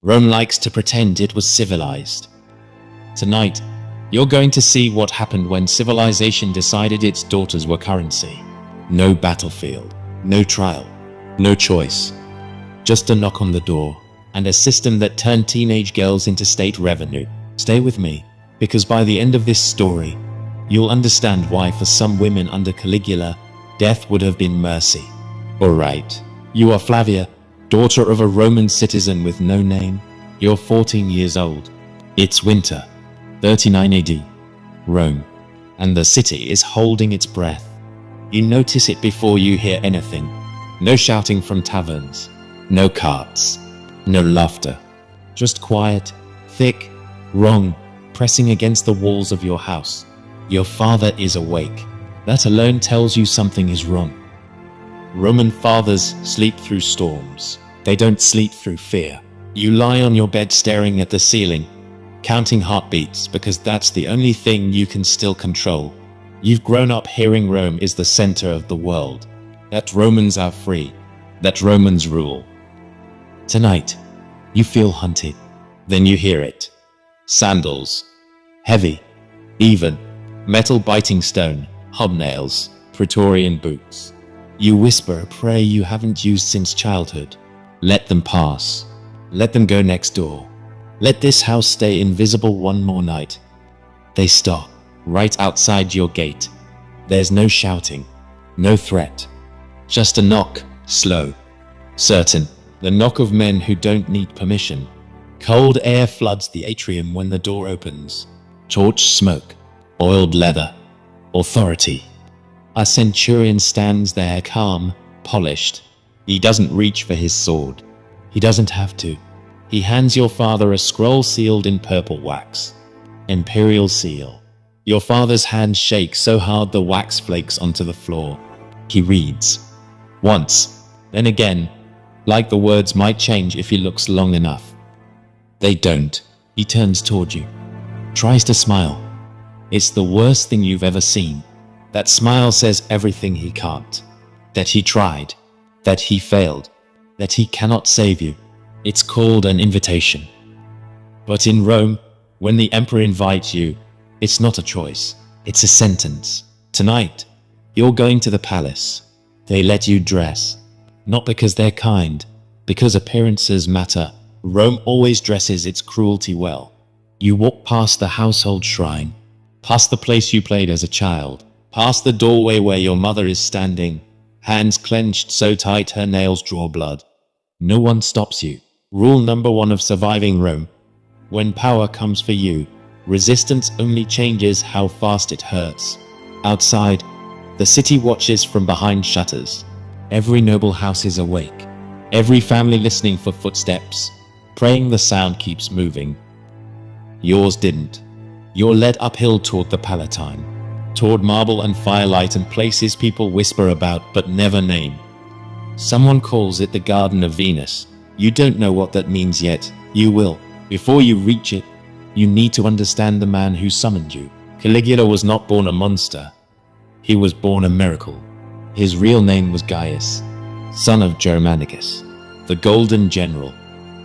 Rome likes to pretend it was civilized. Tonight, you're going to see what happened when civilization decided its daughters were currency. No battlefield, no trial, no choice. Just a knock on the door, and a system that turned teenage girls into state revenue. Stay with me, because by the end of this story, you'll understand why for some women under Caligula, death would have been mercy. Alright, you are Flavia, daughter of a Roman citizen with no name. You're 14 years old. It's winter, 39 AD, Rome, and the city is holding its breath. You notice it before you hear anything. No shouting from taverns, no carts, no laughter. Just quiet, thick, wrong, pressing against the walls of your house. Your father is awake. That alone tells you something is wrong. Roman fathers sleep through storms. They don't sleep through fear. You lie on your bed staring at the ceiling, counting heartbeats because that's the only thing you can still control. You've grown up hearing Rome is the center of the world, that Romans are free, that Romans rule. Tonight, you feel hunted. Then you hear it. Sandals. Heavy. Even. Metal biting stone. Hobnails. Praetorian boots. You whisper a prayer you haven't used since childhood. Let them pass. Let them go next door. Let this house stay invisible one more night. They stop, right outside your gate. There's no shouting, no threat. Just a knock, slow, certain. The knock of men who don't need permission. Cold air floods the atrium when the door opens. Torch smoke, oiled leather, authority. A centurion stands there calm, polished. He doesn't reach for his sword. He doesn't have to. He hands your father a scroll sealed in purple wax. Imperial seal. Your father's hand shakes so hard the wax flakes onto the floor. He reads. Once, then again, like the words might change if he looks long enough. They don't. He turns toward you. Tries to smile. It's the worst thing you've ever seen. That smile says everything he can't. That he tried. That he failed. That he cannot save you. It's called an invitation. But in Rome, when the emperor invites you, it's not a choice. It's a sentence. Tonight, you're going to the palace. They let you dress. Not because they're kind, because appearances matter. Rome always dresses its cruelty well. You walk past the household shrine, past the place you played as a child, past the doorway where your mother is standing, hands clenched so tight her nails draw blood. No one stops you. Rule number one of surviving Rome. When power comes for you, resistance only changes how fast it hurts. Outside, the city watches from behind shutters. Every noble house is awake. Every family listening for footsteps, praying the sound keeps moving. Yours didn't. You're led uphill toward the Palatine, toward marble and firelight and places people whisper about but never name. Someone calls it the Garden of Venus. You don't know what that means yet. You will. Before you reach it, you need to understand the man who summoned you. Caligula was not born a monster. He was born a miracle. His real name was Gaius, son of Germanicus, the Golden General,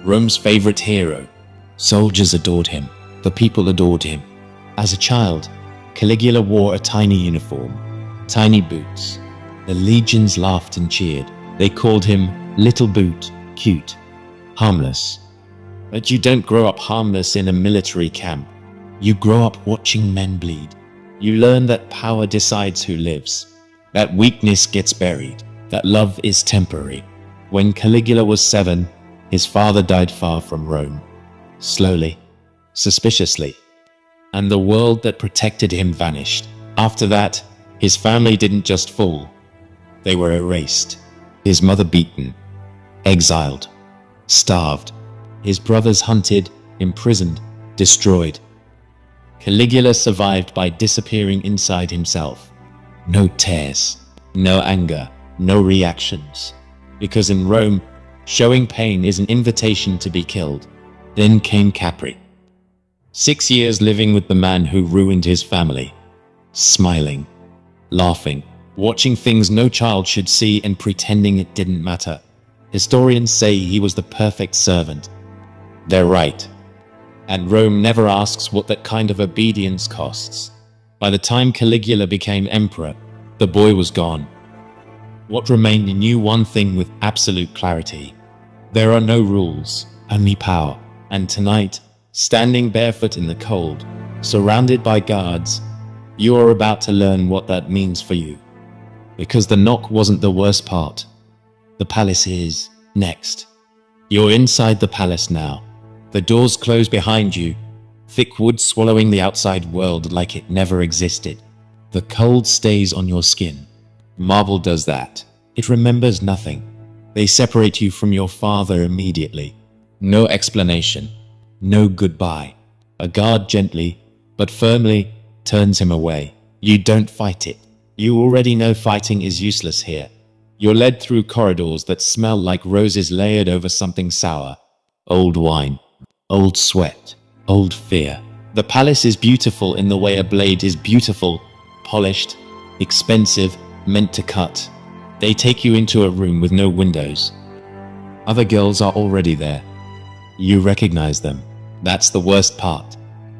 Rome's favorite hero. Soldiers adored him. The people adored him. As a child, Caligula wore a tiny uniform, tiny boots. The legions laughed and cheered. They called him Little Boot, cute, harmless. But you don't grow up harmless in a military camp. You grow up watching men bleed. You learn that power decides who lives, that weakness gets buried, that love is temporary. When Caligula was 7, his father died far from Rome, slowly, suspiciously, and the world that protected him vanished. After that, his family didn't just fall, they were erased. His mother beaten, exiled, starved, his brothers hunted, imprisoned, destroyed. Caligula survived by disappearing inside himself. No tears, no anger, no reactions. Because in Rome, showing pain is an invitation to be killed. Then came Capri. 6 years living with the man who ruined his family. Smiling, laughing, watching things no child should see and pretending it didn't matter. Historians say he was the perfect servant. They're right. And Rome never asks what that kind of obedience costs. By the time Caligula became emperor, the boy was gone. What remained knew one thing with absolute clarity. There are no rules, only power. And tonight, standing barefoot in the cold, surrounded by guards, you are about to learn what that means for you. Because the knock wasn't the worst part. The palace is next. You're inside the palace now. The doors close behind you, thick wood swallowing the outside world like it never existed. The cold stays on your skin. Marble does that. It remembers nothing. They separate you from your father immediately. No explanation. No goodbye. A guard gently, but firmly, turns him away. You don't fight it. You already know fighting is useless here. You're led through corridors that smell like roses layered over something sour. Old wine. Old sweat. Old fear. The palace is beautiful in the way a blade is beautiful. Polished. Expensive. Meant to cut. They take you into a room with no windows. Other girls are already there. You recognize them. That's the worst part.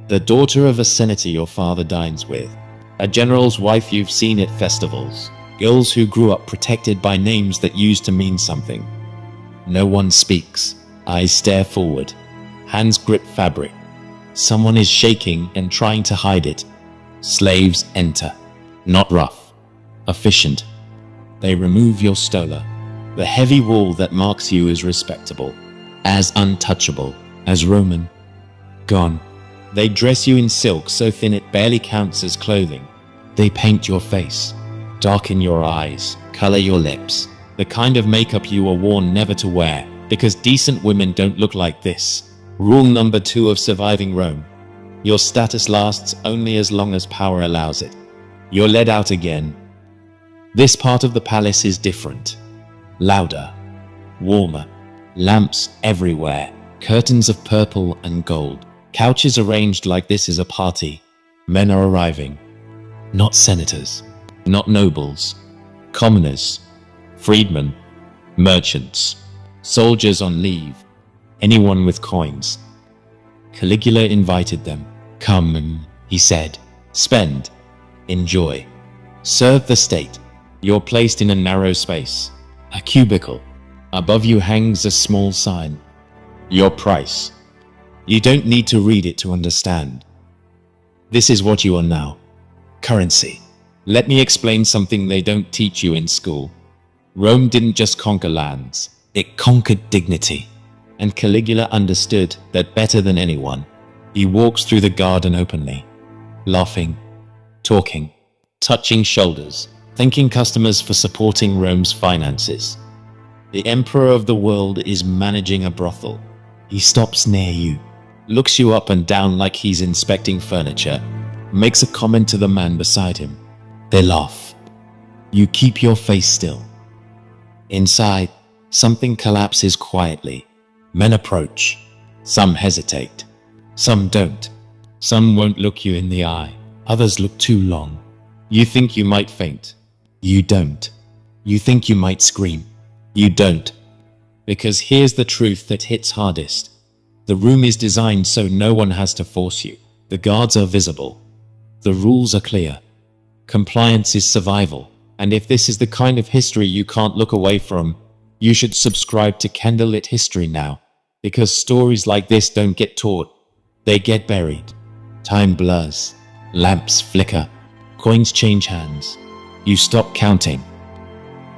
The daughter of a senator your father dines with. A general's wife you've seen at festivals. Girls who grew up protected by names that used to mean something. No one speaks. Eyes stare forward. Hands grip fabric. Someone is shaking and trying to hide it. Slaves enter. Not rough. Efficient. They remove your stola. The heavy wall that marks you as respectable. As untouchable. As Roman. Gone. They dress you in silk so thin it barely counts as clothing. They paint your face. Darken your eyes. Color your lips. The kind of makeup you were warned never to wear. Because decent women don't look like this. Rule number 2 of surviving Rome. Your status lasts only as long as power allows it. You're led out again. This part of the palace is different. Louder. Warmer. Lamps everywhere. Curtains of purple and gold. Couches arranged like this is a party. Men are arriving. Not senators. Not nobles. Commoners. Freedmen. Merchants. Soldiers on leave. Anyone with coins. Caligula invited them. Come, he said. Spend. Enjoy. Serve the state. You're placed in a narrow space. A cubicle. Above you hangs a small sign. Your price. You don't need to read it to understand. This is what you are now. Currency. Let me explain something they don't teach you in school. Rome didn't just conquer lands. It conquered dignity. And Caligula understood that better than anyone. He walks through the garden openly. Laughing. Talking. Touching shoulders. Thanking customers for supporting Rome's finances. The emperor of the world is managing a brothel. He stops near you. Looks you up and down like he's inspecting furniture. Makes a comment to the man beside him. They laugh. You keep your face still. Inside, something collapses quietly. Men approach. Some hesitate. Some don't. Some won't look you in the eye. Others look too long. You think you might faint. You don't. You think you might scream. You don't. Because here's the truth that hits hardest. The room is designed so no one has to force you. The guards are visible. The rules are clear. Compliance is survival. And if this is the kind of history you can't look away from, you should subscribe to Candlelit History now. Because stories like this don't get taught. They get buried. Time blurs. Lamps flicker. Coins change hands. You stop counting.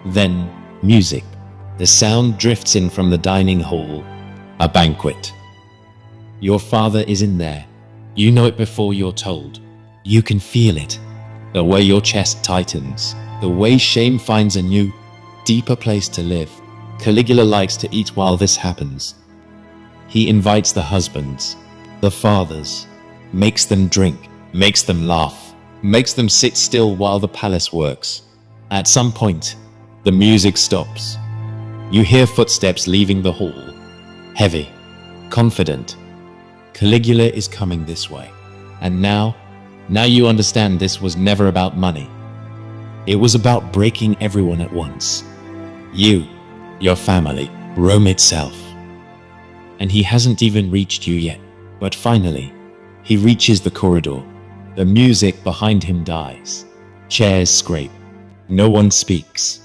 Then, music. The sound drifts in from the dining hall. A banquet. Your father is in there. You know it before you're told. You can feel it. The way your chest tightens. The way shame finds a new, deeper place to live. Caligula likes to eat while this happens. He invites the husbands, the fathers, makes them drink, makes them laugh, makes them sit still while the palace works. At some point, the music stops. You hear footsteps leaving the hall. Heavy, confident. Caligula is coming this way. And now you understand this was never about money. It was about breaking everyone at once. You, your family, Rome itself. and he hasn't even reached you yet. But finally, he reaches the corridor. The music behind him dies. Chairs scrape. No one speaks.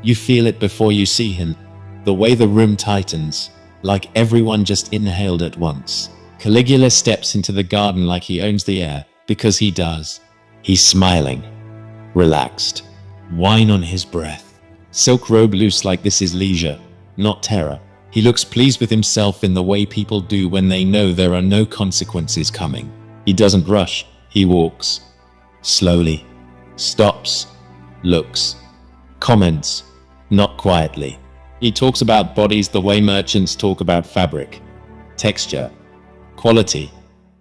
You feel it before you see him. The way the room tightens, like everyone just inhaled at once. Caligula steps into the garden like he owns the air, because he does. He's smiling, relaxed, wine on his breath. Silk robe loose like this is leisure, not terror. He looks pleased with himself in the way people do when they know there are no consequences coming. He doesn't rush, he walks. Slowly. Stops. Looks. Comments. Not quietly. He talks about bodies the way merchants talk about fabric. Texture. Quality.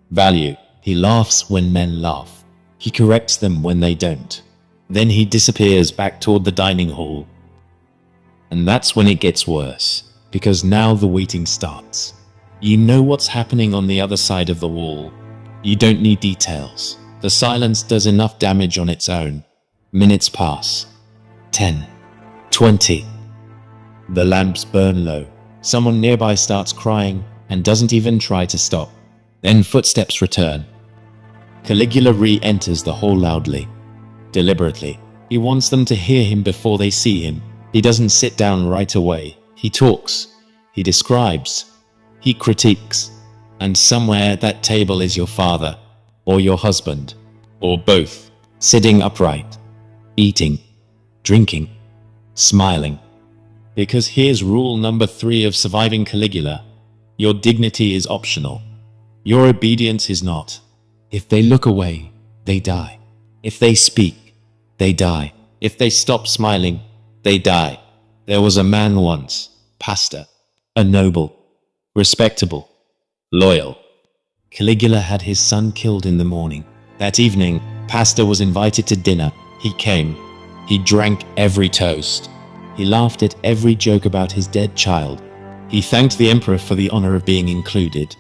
Value. He laughs when men laugh. He corrects them when they don't. Then he disappears back toward the dining hall. And that's when it gets worse. Because now the waiting starts. You know what's happening on the other side of the wall. You don't need details. The silence does enough damage on its own. Minutes pass. 10. 20. The lamps burn low. Someone nearby starts crying and doesn't even try to stop. Then footsteps return. Caligula re-enters the hall loudly. Deliberately. He wants them to hear him before they see him. He doesn't sit down right away. He talks, he describes, he critiques, and somewhere at that table is your father, or your husband, or both, sitting upright, eating, drinking, smiling. Because here's rule number 3 of surviving Caligula. Your dignity is optional. Your obedience is not. If they look away, they die. If they speak, they die. If they stop smiling, they die. There was a man once, Pastor, a noble, respectable, loyal. Caligula had his son killed in the morning. That evening, Pastor was invited to dinner. He came. He drank every toast. He laughed at every joke about his dead child. He thanked the emperor for the honor of being included.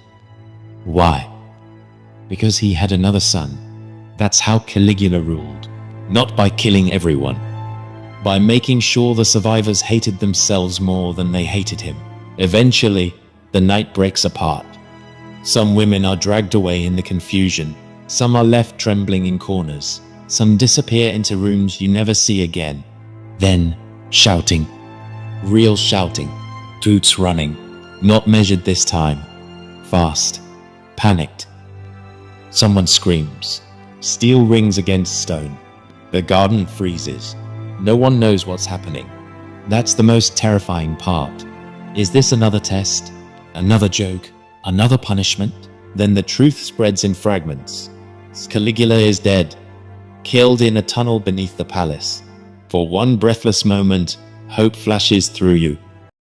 Why? Because he had another son. That's how Caligula ruled. Not by killing everyone. By making sure the survivors hated themselves more than they hated him. Eventually, the night breaks apart. Some women are dragged away in the confusion. Some are left trembling in corners. Some disappear into rooms you never see again. Then, shouting. Real shouting. Boots running. Not measured this time. Fast. Panicked. Someone screams. Steel rings against stone. The garden freezes. No one knows what's happening. That's the most terrifying part. Is this another test? Another joke? Another punishment? Then the truth spreads in fragments. Caligula is dead. Killed in a tunnel beneath the palace. For one breathless moment, hope flashes through you.